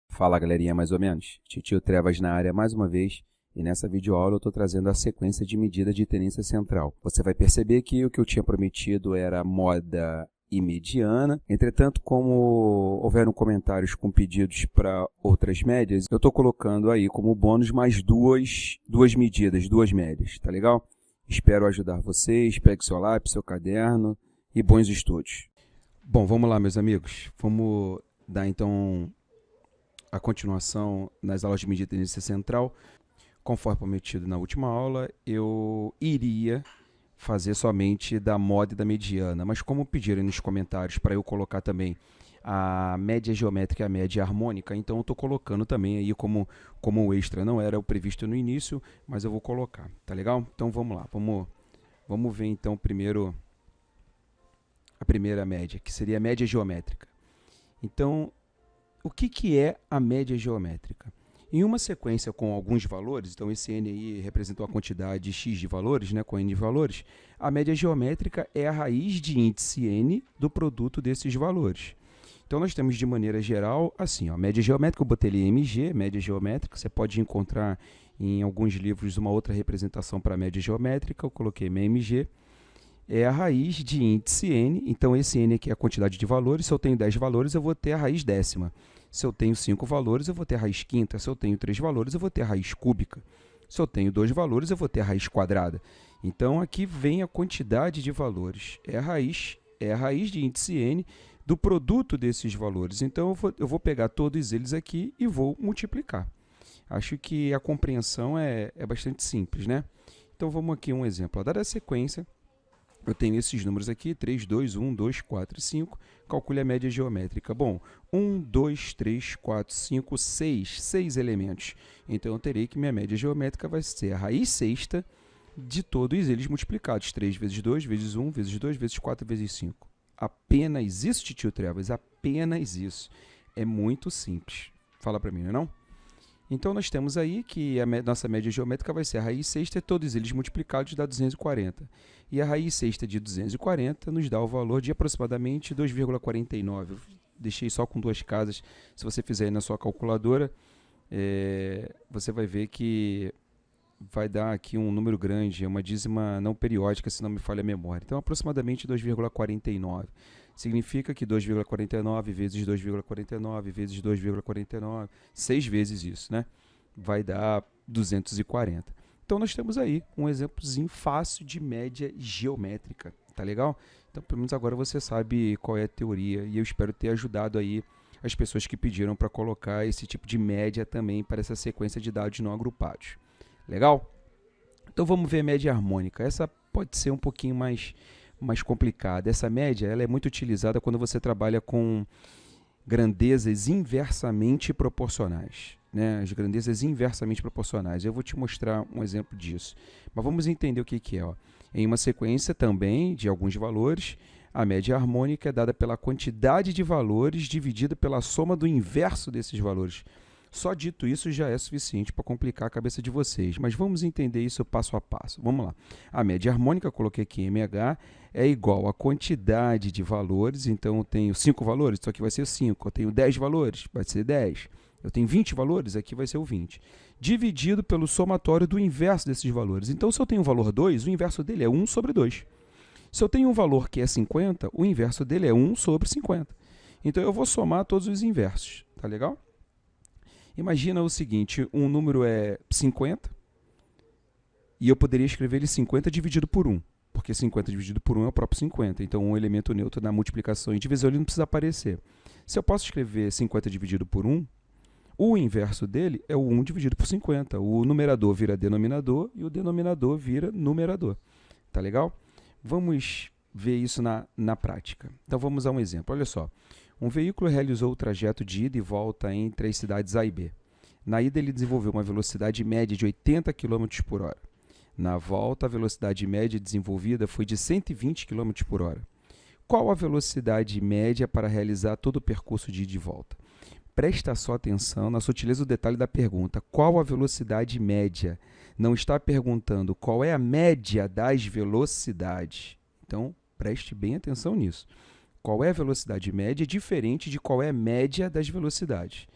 Fala galerinha, mais ou menos. Titio Trevas na área mais uma vez, e nessa videoaula eu estou trazendo a sequência de medida de tendência central. Você vai perceber que o que eu tinha prometido era moda e mediana. Entretanto, como houveram comentários com pedidos para outras médias, eu estou colocando aí como bônus mais duas medidas, duas médias, tá legal? Espero ajudar vocês, pegue seu lápis, seu caderno e bons estudos. Bom, vamos lá, meus amigos. Vamos dar então a continuação nas aulas de medida de tendência central. Conforme prometido na última aula, eu iria fazer somente da moda e da mediana, mas como pediram nos comentários para eu colocar também a média geométrica e a média harmônica, então eu estou colocando também aí como extra. Não era o previsto no início, mas eu vou colocar, tá legal? Então vamos lá, vamos ver então primeiro a primeira média, que seria a média geométrica. Então, o que é a média geométrica? Em uma sequência com alguns valores, então esse n aí representa uma quantidade x de valores, né, com n de valores, a média geométrica é a raiz de índice n do produto desses valores. Então nós temos de maneira geral assim, ó, média geométrica, eu botei ali mg, média geométrica, você pode encontrar em alguns livros uma outra representação para a média geométrica, eu coloquei mg, é a raiz de índice n, então esse n aqui é a quantidade de valores, se eu tenho 10 valores eu vou ter a raiz décima. Se eu tenho 5 valores, eu vou ter a raiz quinta. Se eu tenho 3 valores, eu vou ter a raiz cúbica. Se eu tenho 2 valores, eu vou ter a raiz quadrada. Então, aqui vem a quantidade de valores. É a raiz de índice n do produto desses valores. Então, eu vou pegar todos eles aqui e vou multiplicar. Acho que a compreensão é bastante simples, né? Então, vamos aqui um exemplo. Dada a sequência, eu tenho esses números aqui, 3, 2, 1, 2, 4 e 5. Calcule a média geométrica. Bom, 1, 2, 3, 4, 5, 6 elementos. Então, eu terei que minha média geométrica vai ser a raiz sexta de todos eles multiplicados. 3 vezes 2, vezes 1, vezes 2, vezes 4, vezes 5. Apenas isso, Titio Trevas, apenas isso. É muito simples. Fala para mim, não é não? Então, nós temos aí que a nossa média geométrica vai ser a raiz sexta e todos eles multiplicados dá 240. E a raiz sexta de 240 nos dá o valor de aproximadamente 2,49. Deixei só com duas casas. Se você fizer aí na sua calculadora, você vai ver que vai dar aqui um número grande, é uma dízima não periódica, se não me falha a memória. Então, aproximadamente 2,49. Significa que 2,49 vezes 2,49 vezes 2,49, 6 vezes isso, né? Vai dar 240. Então, nós temos aí um exemplozinho fácil de média geométrica, tá legal? Então, pelo menos agora você sabe qual é a teoria e eu espero ter ajudado aí as pessoas que pediram para colocar esse tipo de média também para essa sequência de dados não agrupados. Legal? Então, vamos ver a média harmônica. Essa pode ser um pouquinho mais complicada. Essa média ela é muito utilizada quando você trabalha com grandezas inversamente proporcionais, né? As grandezas inversamente proporcionais. Eu vou te mostrar um exemplo disso. Mas vamos entender o que é. Ó. Em uma sequência também de alguns valores, a média harmônica é dada pela quantidade de valores dividida pela soma do inverso desses valores. Só dito isso já é suficiente para complicar a cabeça de vocês, mas vamos entender isso passo a passo. Vamos lá. A média harmônica, coloquei aqui mh, é igual à quantidade de valores, então eu tenho 5 valores, isso aqui vai ser 5. Eu tenho 10 valores, vai ser 10. Eu tenho 20 valores, aqui vai ser o 20. Dividido pelo somatório do inverso desses valores. Então, se eu tenho o valor 2, o inverso dele é 1 sobre 2. Se eu tenho um valor que é 50, o inverso dele é 1 sobre 50. Então, eu vou somar todos os inversos, tá legal? Imagina o seguinte, um número é 50 e eu poderia escrever ele 50 dividido por 1, porque 50 dividido por 1 é o próprio 50, então um elemento neutro na multiplicação e divisão ele não precisa aparecer. Se eu posso escrever 50 dividido por 1, o inverso dele é o 1 dividido por 50. O numerador vira denominador e o denominador vira numerador. Tá legal? Vamos ver isso na prática. Então vamos a um exemplo, olha só. Um veículo realizou o trajeto de ida e volta entre as cidades A e B. Na ida, ele desenvolveu uma velocidade média de 80 km por hora. Na volta, a velocidade média desenvolvida foi de 120 km por hora. Qual a velocidade média para realizar todo o percurso de ida e volta? Presta só atenção na sutileza do detalhe da pergunta. Qual a velocidade média? Não está perguntando qual é a média das velocidades. Então, preste bem atenção nisso. Qual é a velocidade média diferente de qual é a média das velocidades.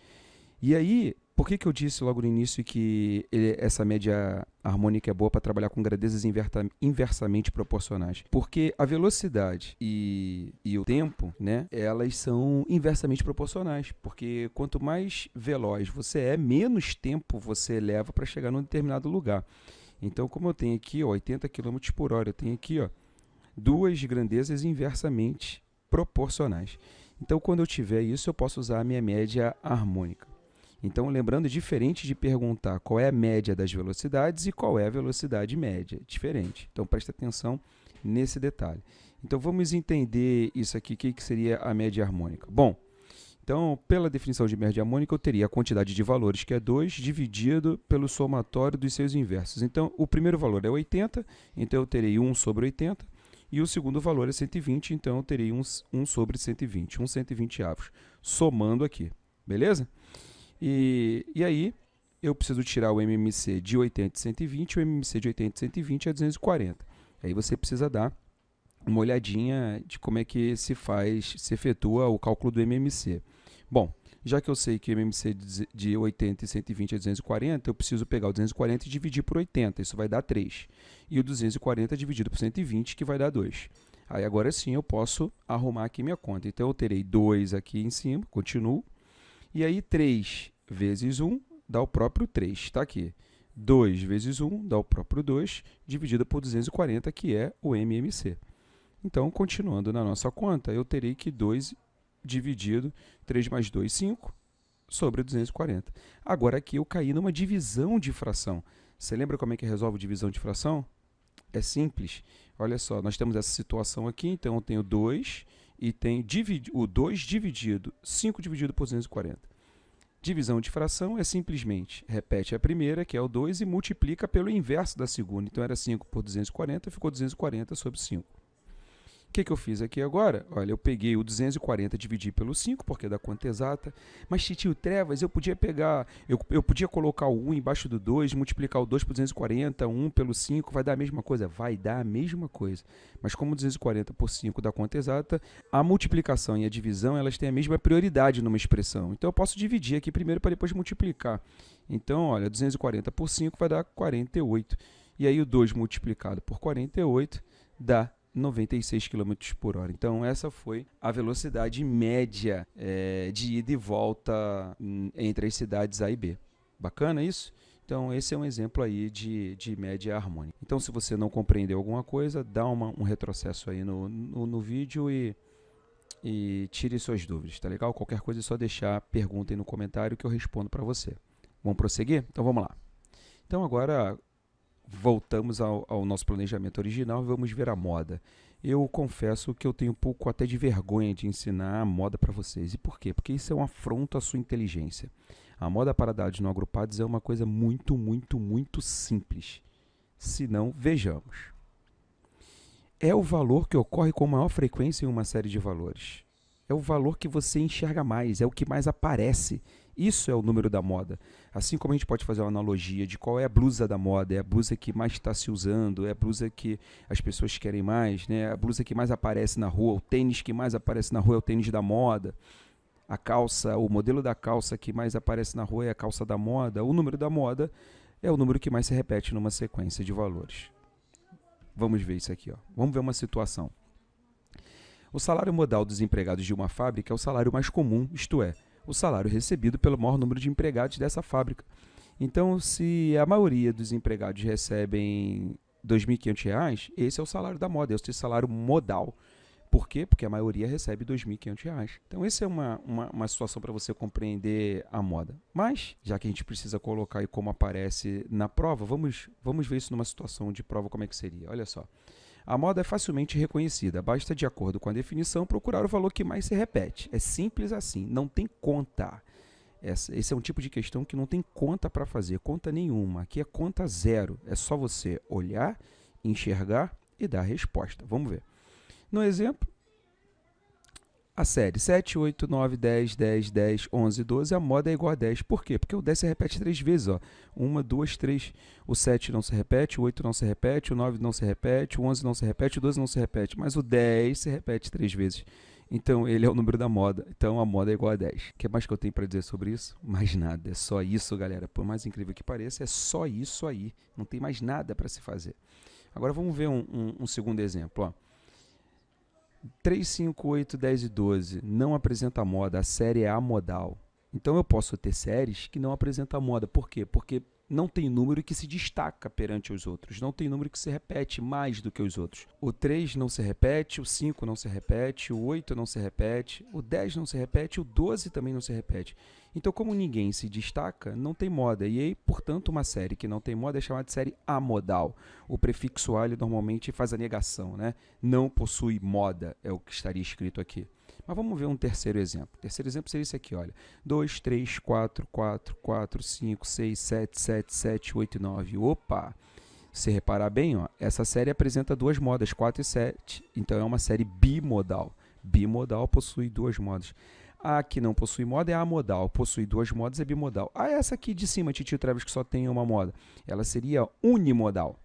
E aí, por que eu disse logo no início que essa média harmônica é boa para trabalhar com grandezas inversamente proporcionais? Porque a velocidade e o tempo, né, elas são inversamente proporcionais. Porque quanto mais veloz você é, menos tempo você leva para chegar num determinado lugar. Então, como eu tenho aqui 80 km por hora, eu tenho aqui duas grandezas inversamente proporcionais. Então, quando eu tiver isso, eu posso usar a minha média harmônica. Então, lembrando, diferente de perguntar qual é a média das velocidades e qual é a velocidade média, diferente. Então, presta atenção nesse detalhe. Então, vamos entender isso aqui, o que seria a média harmônica. Bom, então, pela definição de média harmônica, eu teria a quantidade de valores, que é 2, dividido pelo somatório dos seus inversos. Então, o primeiro valor é 80, então eu terei 1 sobre 80, e o segundo valor é 120, então eu terei 1 sobre 120, 1/120 avos, somando aqui, beleza? E aí, eu preciso tirar o MMC de 80 e 120, o MMC de 80 e 120 é 240. Aí você precisa dar uma olhadinha de como é que se efetua o cálculo do MMC. Bom, já que eu sei que o MMC de 80 e 120 é 240, eu preciso pegar o 240 e dividir por 80, isso vai dar 3. E o 240 dividido por 120, que vai dar 2. Aí agora sim eu posso arrumar aqui minha conta. Então eu terei 2 aqui em cima, continuo. E aí 3 vezes 1 dá o próprio 3, está aqui. 2 vezes 1 dá o próprio 2, dividido por 240, que é o MMC. Então, continuando na nossa conta, eu terei que 2 dividido, 3 mais 2, 5, sobre 240. Agora aqui eu caí numa divisão de fração. Você lembra como é que resolve divisão de fração? É simples. Olha só, nós temos essa situação aqui, então eu tenho 2 e tenho o 2 dividido, 5 dividido por 240. Divisão de fração é simplesmente, repete a primeira, que é o 2, e multiplica pelo inverso da segunda. Então era 5 por 240, ficou 240 sobre 5. O que eu fiz aqui agora? Olha, eu peguei o 240 e dividi pelo 5, porque é da conta exata. Mas, tio Trevas, eu podia pegar, eu podia colocar o 1 embaixo do 2, multiplicar o 2 por 240, 1 pelo 5, vai dar a mesma coisa? Vai dar a mesma coisa. Mas como 240 por 5 da conta exata, a multiplicação e a divisão, elas têm a mesma prioridade numa expressão. Então, eu posso dividir aqui primeiro para depois multiplicar. Então, olha, 240 por 5 vai dar 48. E aí, o 2 multiplicado por 48 dá 96 km por hora. Então, essa foi a velocidade média de ida e volta entre as cidades A e B. Bacana isso? Então, esse é um exemplo aí de média harmônica. Então, se você não compreendeu alguma coisa, dá um retrocesso aí no vídeo e tire suas dúvidas, tá legal? Qualquer coisa é só deixar pergunta aí no comentário que eu respondo para você. Vamos prosseguir? Então, vamos lá. Então, agora voltamos ao nosso planejamento original e vamos ver a moda. Eu confesso que eu tenho um pouco até de vergonha de ensinar a moda para vocês. E por quê? Porque isso é um afronto à sua inteligência. A moda para dados não agrupados é uma coisa muito, muito, muito simples. Se não, vejamos. É o valor que ocorre com maior frequência em uma série de valores. É o valor que você enxerga mais, é o que mais aparece. Isso é o número da moda. Assim como a gente pode fazer uma analogia de qual é a blusa da moda, é a blusa que mais está se usando, é a blusa que as pessoas querem mais, né? A blusa que mais aparece na rua, o tênis que mais aparece na rua é o tênis da moda. A calça, o modelo da calça que mais aparece na rua é a calça da moda. O número da moda é o número que mais se repete numa sequência de valores. Vamos ver isso aqui, ó. Vamos ver uma situação. O salário modal dos empregados de uma fábrica é o salário mais comum, isto é, o salário recebido pelo maior número de empregados dessa fábrica. Então, se a maioria dos empregados recebem R$ 2.500, esse é o salário da moda, esse é o salário modal. Por quê? Porque a maioria recebe R$ 2.500. Então, essa é uma situação para você compreender a moda. Mas, já que a gente precisa colocar aí como aparece na prova, vamos ver isso numa situação de prova, como é que seria. Olha só. A moda é facilmente reconhecida, basta, de acordo com a definição, procurar o valor que mais se repete. É simples assim, não tem conta. Esse é um tipo de questão que não tem conta para fazer, conta nenhuma. Aqui é conta zero, é só você olhar, enxergar e dar a resposta. Vamos ver. No exemplo, a série 7, 8, 9, 10, 10, 10, 11, 12, a moda é igual a 10. Por quê? Porque o 10 se repete 3 vezes, ó. 1, 2, 3. O 7 não se repete, o 8 não se repete, o 9 não se repete, o 11 não se repete, o 12 não se repete, mas o 10 se repete 3 vezes. Então, ele é o número da moda. Então, a moda é igual a 10. O que mais que eu tenho para dizer sobre isso? Mais nada. É só isso, galera. Por mais incrível que pareça, é só isso aí. Não tem mais nada para se fazer. Agora, vamos ver um segundo exemplo, ó. 3, 5, 8, 10 e 12 não apresenta moda, a série é amodal. Então eu posso ter séries que não apresentam moda. Por quê? Porque não tem número que se destaca perante os outros, não tem número que se repete mais do que os outros. O 3 não se repete, o 5 não se repete, o 8 não se repete, o 10 não se repete, o 12 também não se repete. Então, como ninguém se destaca, não tem moda. E aí, portanto, uma série que não tem moda é chamada de série amodal. O prefixo a ele normalmente faz a negação, né? Não possui moda, é o que estaria escrito aqui. Mas vamos ver um terceiro exemplo. O terceiro exemplo seria esse aqui, olha. 2, 3, 4, 4, 4, 5, 6, 7, 7, 7, 8 e 9. Opa! Se reparar bem, ó, essa série apresenta duas modas, 4 e 7. Então, é uma série bimodal. Bimodal possui duas modas. A que não possui moda é amodal, possui duas modas, é bimodal. Essa aqui de cima, Titio Travis, que só tem uma moda, ela seria unimodal.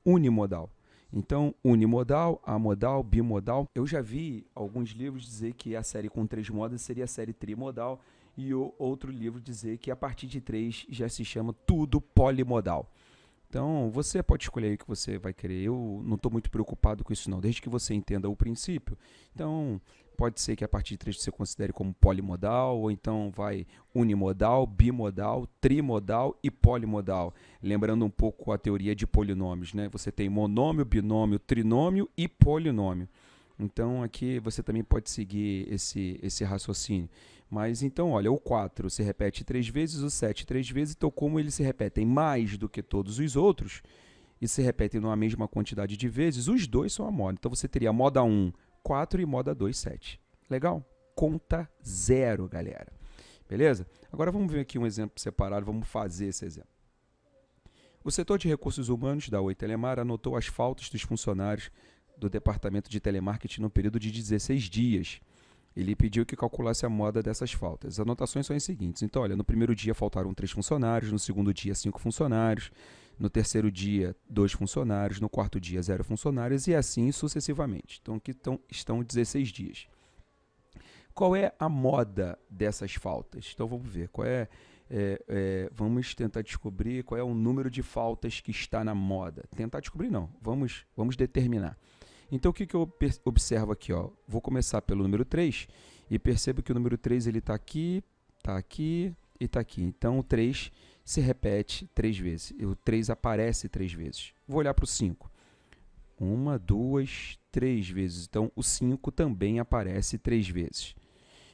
Unimodal. Então, unimodal, amodal, bimodal. Eu já vi alguns livros dizer que a série com 3 modas seria a série trimodal e outro livro dizer que a partir de 3 já se chama tudo polimodal. Então, você pode escolher aí o que você vai querer. Eu não estou muito preocupado com isso não, desde que você entenda o princípio. Então, pode ser que a partir de 3 você considere como polimodal, ou então vai unimodal, bimodal, trimodal e polimodal. Lembrando um pouco a teoria de polinômios, né? Você tem monômio, binômio, trinômio e polinômio. Então, aqui você também pode seguir esse raciocínio. Mas, então, olha, o 4 se repete 3 vezes, o 7 3 vezes. Então, como eles se repetem mais do que todos os outros, e se repetem numa mesma quantidade de vezes, os dois são a moda. Então, você teria moda 1, 4 e moda 2, 7. Legal? Conta zero, galera. Beleza? Agora, vamos ver aqui um exemplo separado. Vamos fazer esse exemplo. O setor de recursos humanos da Oi Telemar anotou as faltas dos funcionários do departamento de telemarketing no período de 16 dias. Ele pediu que calculasse a moda dessas faltas. As anotações são as seguintes. Então, olha, no primeiro dia faltaram 3 funcionários, no segundo dia 5 funcionários, no terceiro dia 2 funcionários, no quarto dia 0 funcionários e assim sucessivamente. Então, aqui estão 16 dias. Qual é a moda dessas faltas? Então, vamos ver. Vamos tentar descobrir qual é o número de faltas que está na moda. Tentar descobrir não, vamos determinar. Então, o que eu observo aqui? Ó? Vou começar pelo número 3 e percebo que o número 3 está aqui e está aqui. Então, o 3 se repete 3 vezes. O 3 aparece 3 vezes. Vou olhar para o 5. 1, 2, 3 vezes. Então, o 5 também aparece 3 vezes.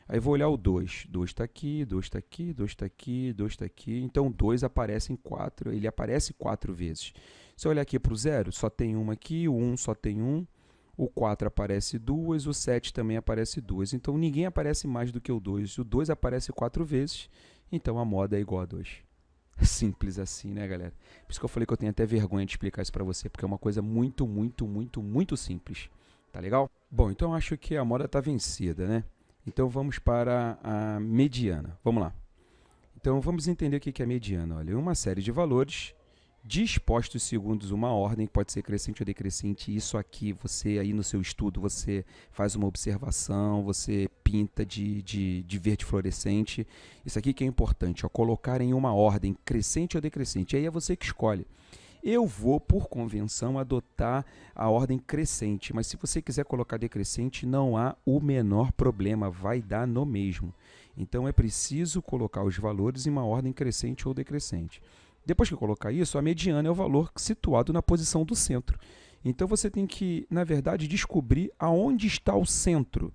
Aí vou olhar o 2. 2 está aqui, 2 está aqui, 2 está aqui, 2 está aqui. Então, o 2 aparece em 4. Ele aparece 4 vezes. Se eu olhar aqui para o 0, só tem uma aqui. O 1 só tem 1. O 4 aparece 2, o 7 também aparece 2. Então, ninguém aparece mais do que o 2. O 2 aparece 4 vezes, então a moda é igual a 2. Simples assim, né, galera? Por isso que eu falei que eu tenho até vergonha de explicar isso para você, porque é uma coisa muito, muito, muito, muito simples. Tá legal? Bom, então eu acho que a moda está vencida, né? Então, vamos para a mediana. Vamos lá. Então, vamos entender o que é mediana. Olha, uma série de valores dispostos segundo uma ordem, pode ser crescente ou decrescente. Isso aqui, você aí no seu estudo, você faz uma observação, você pinta de verde fluorescente. Isso aqui que é importante, ó, colocar em uma ordem crescente ou decrescente. Aí é você que escolhe. Eu vou, por convenção, adotar a ordem crescente, mas se você quiser colocar decrescente, não há o menor problema, vai dar no mesmo. Então, é preciso colocar os valores em uma ordem crescente ou decrescente. Depois que eu colocar isso, a mediana é o valor situado na posição do centro. Então, você tem que, na verdade, descobrir aonde está o centro.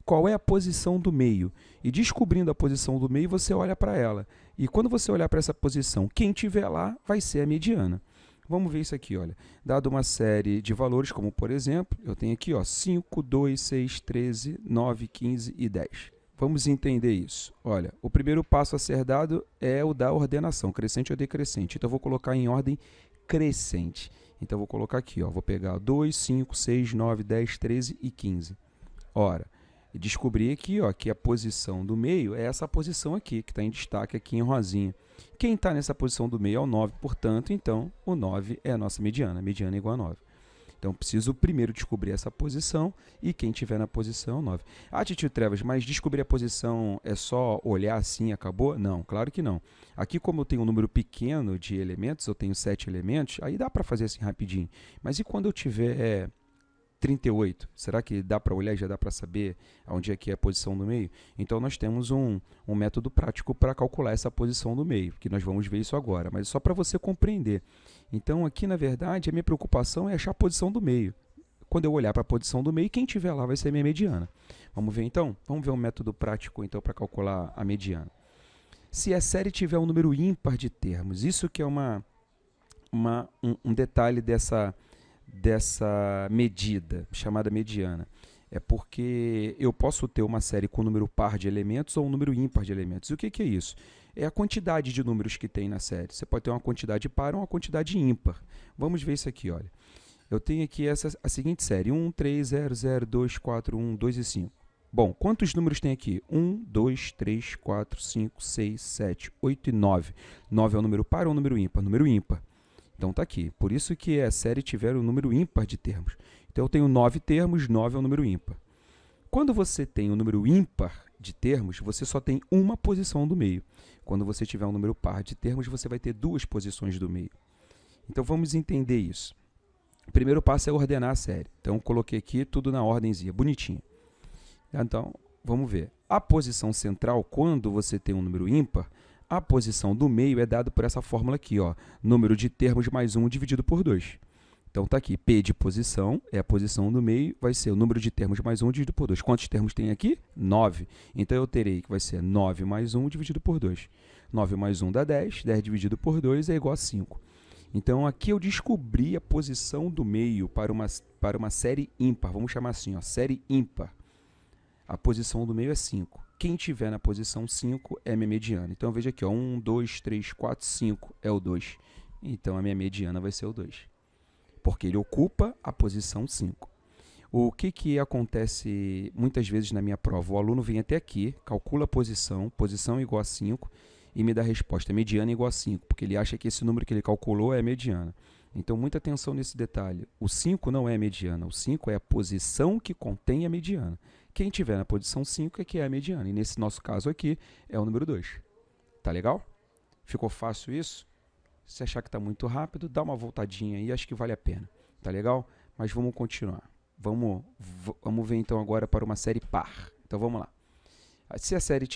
Qual é a posição do meio. E descobrindo a posição do meio, você olha para ela. E quando você olhar para essa posição, quem estiver lá vai ser a mediana. Vamos ver isso aqui, olha. Dado uma série de valores, como por exemplo, eu tenho aqui, ó, 5, 2, 6, 13, 9, 15 e 10. Vamos entender isso. Olha, o primeiro passo a ser dado é o da ordenação, crescente ou decrescente. Então, eu vou colocar em ordem crescente. Então, eu vou colocar aqui, ó, vou pegar 2, 5, 6, 9, 10, 13 e 15. Ora, e descobri aqui, ó, que a posição do meio é essa posição aqui, que está em destaque aqui em rosinha. Quem está nessa posição do meio é o 9, portanto, então, o 9 é a nossa mediana. A mediana é igual a 9. Então, preciso primeiro descobrir essa posição e quem estiver na posição 9. Ah, Titio Trevas, mas descobrir a posição é só olhar assim e acabou? Não, claro que não. Aqui, como eu tenho um número pequeno de elementos, eu tenho 7 elementos, aí dá para fazer assim rapidinho. Mas e quando eu tiver 38? Será que dá para olhar e já dá para saber onde é que é a posição do meio? Então, nós temos um método prático para calcular essa posição do meio, que nós vamos ver isso agora, mas só para você compreender. Então, aqui, na verdade, a minha preocupação é achar a posição do meio. Quando eu olhar para a posição do meio, quem tiver lá vai ser a minha mediana. Vamos ver, então? Vamos ver um método prático, então, para calcular a mediana. Se a série tiver um número ímpar de termos, isso que é um detalhe dessa medida, chamada mediana. É porque eu posso ter uma série com um número par de elementos ou um número ímpar de elementos. E o que é isso? É a quantidade de números que tem na série. Você pode ter uma quantidade par ou uma quantidade ímpar. Vamos ver isso aqui, olha. Eu tenho aqui a seguinte série, 1, 3, 0, 0, 2, 4, 1, 2 e 5. Bom, quantos números tem aqui? 1, 2, 3, 4, 5, 6, 7, 8 e 9. 9 é um número par ou um número ímpar? Número ímpar. Então está aqui. Por isso que a série tiver um número ímpar de termos. Então eu tenho 9 termos, 9 é um número ímpar. Quando você tem um número ímpar de termos, você só tem uma posição do meio. Quando você tiver um número par de termos, você vai ter duas posições do meio. Então vamos entender isso. O primeiro passo é ordenar a série. Então eu coloquei aqui tudo na ordemzinha, bonitinho. Então vamos ver. A posição central, quando você tem um número ímpar, a posição do meio é dada por essa fórmula aqui, ó, número de termos mais 1 dividido por 2. Então, está aqui, P de posição, é a posição do meio, vai ser o número de termos mais 1 dividido por 2. Quantos termos tem aqui? 9. Então, eu terei que vai ser 9 mais 1 dividido por 2. 9 mais 1 dá 10, 10 dividido por 2 é igual a 5. Então, aqui eu descobri a posição do meio para uma série ímpar. Vamos chamar assim, ó, série ímpar. A posição do meio é 5. Quem tiver na posição 5 é a minha mediana. Então, veja aqui, ó, 1, 2, 3, 4, 5 é o 2. Então, a minha mediana vai ser o 2. Porque ele ocupa a posição 5. O que acontece muitas vezes na minha prova? O aluno vem até aqui, calcula a posição igual a 5, e me dá a resposta, mediana igual a 5, porque ele acha que esse número que ele calculou é a mediana. Então, muita atenção nesse detalhe. O 5 não é a mediana, o 5 é a posição que contém a mediana. Quem tiver na posição 5 é que é a mediana, e nesse nosso caso aqui é o número 2. Tá legal? Ficou fácil isso? Se achar que está muito rápido, dá uma voltadinha aí, acho que vale a pena. Tá legal? Mas vamos continuar. Vamos ver então agora para uma série par. Então vamos lá. Se a série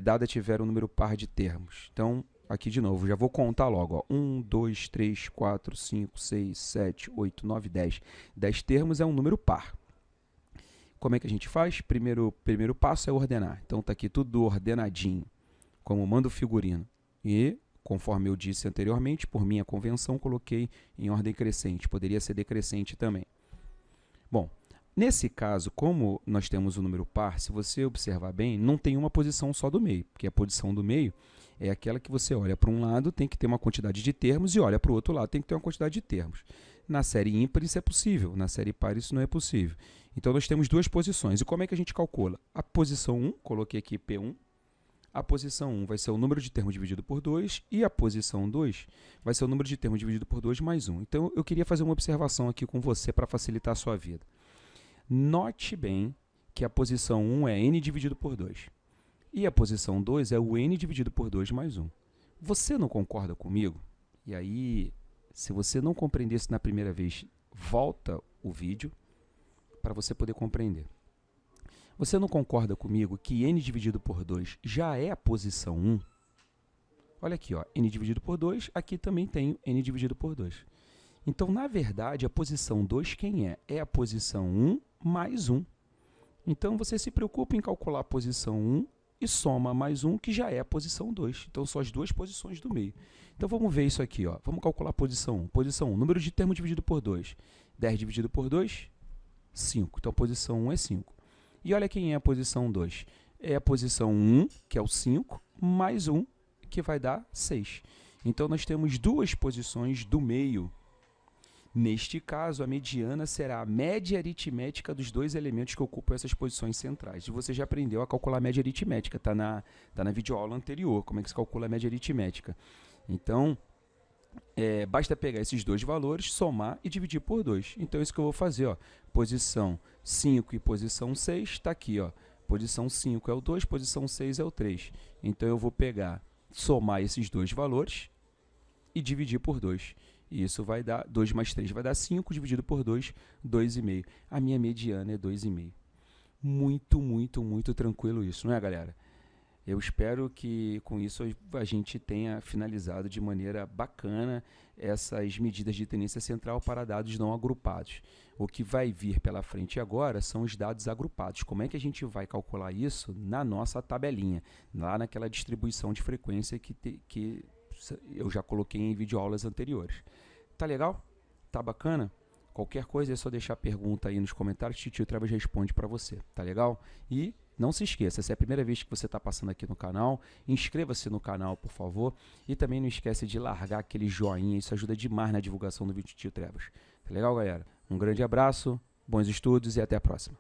dada tiver um número par de termos, então aqui de novo, já vou contar logo. Ó. 1, 2, 3, 4, 5, 6, 7, 8, 9, 10. 10 termos é um número par. Como é que a gente faz? Primeiro passo é ordenar. Então está aqui tudo ordenadinho, como manda o figurino. E, conforme eu disse anteriormente, por minha convenção, coloquei em ordem crescente. Poderia ser decrescente também. Bom, nesse caso, como nós temos o número par, se você observar bem, não tem uma posição só do meio, porque a posição do meio é aquela que você olha para um lado, tem que ter uma quantidade de termos, e olha para o outro lado, tem que ter uma quantidade de termos. Na série ímpar isso é possível, na série par isso não é possível. Então nós temos duas posições. E como é que a gente calcula? A posição 1, coloquei aqui P1, a posição 1 vai ser o número de termos dividido por 2, e a posição 2 vai ser o número de termos dividido por 2 mais 1. Então eu queria fazer uma observação aqui com você para facilitar a sua vida. Note bem que a posição 1 é n dividido por 2. E a posição 2 é o n dividido por 2 mais 1. Você não concorda comigo? E aí, se você não compreendesse na primeira vez, volta o vídeo para você poder compreender. Você não concorda comigo que n dividido por 2 já é a posição 1? Olha aqui, ó, n dividido por 2, aqui também tenho n dividido por 2. Então, na verdade, a posição 2 quem é? É a posição 1 mais 1. Então, você se preocupa em calcular a posição 1 e soma mais 1, que já é a posição 2. Então, são as duas posições do meio. Então, vamos ver isso aqui. Ó. Vamos calcular a posição 1. Posição 1, número de termos dividido por 2. 10 dividido por 2, 5. Então, a posição 1 é 5. E olha quem é a posição 2. É a posição 1, que é o 5, mais 1, que vai dar 6. Então, nós temos duas posições do meio. Neste caso, a mediana será a média aritmética dos dois elementos que ocupam essas posições centrais. E você já aprendeu a calcular a média aritmética, está na videoaula anterior, como é que se calcula a média aritmética. Então, basta pegar esses dois valores, somar e dividir por 2. Então, é isso que eu vou fazer. Ó. Posição 5 e posição 6 está aqui. Ó. Posição 5 é o 2, posição 6 é o 3. Então, eu vou pegar, somar esses dois valores e dividir por 2. E isso vai dar, 2 mais 3 vai dar 5, dividido por 2, 2,5. A minha mediana é 2,5. Muito, muito, muito tranquilo isso, não é, galera? Eu espero que com isso a gente tenha finalizado de maneira bacana essas medidas de tendência central para dados não agrupados. O que vai vir pela frente agora são os dados agrupados. Como é que a gente vai calcular isso na nossa tabelinha, lá naquela distribuição de frequência que eu já coloquei em videoaulas anteriores. Tá legal? Tá bacana? Qualquer coisa é só deixar pergunta aí nos comentários, Titio Trevas responde para você, tá legal? E não se esqueça, se é a primeira vez que você está passando aqui no canal, inscreva-se no canal, por favor, e também não esquece de largar aquele joinha, isso ajuda demais na divulgação do vídeo Titio Trevas. Tá legal, galera? Um grande abraço, bons estudos e até a próxima.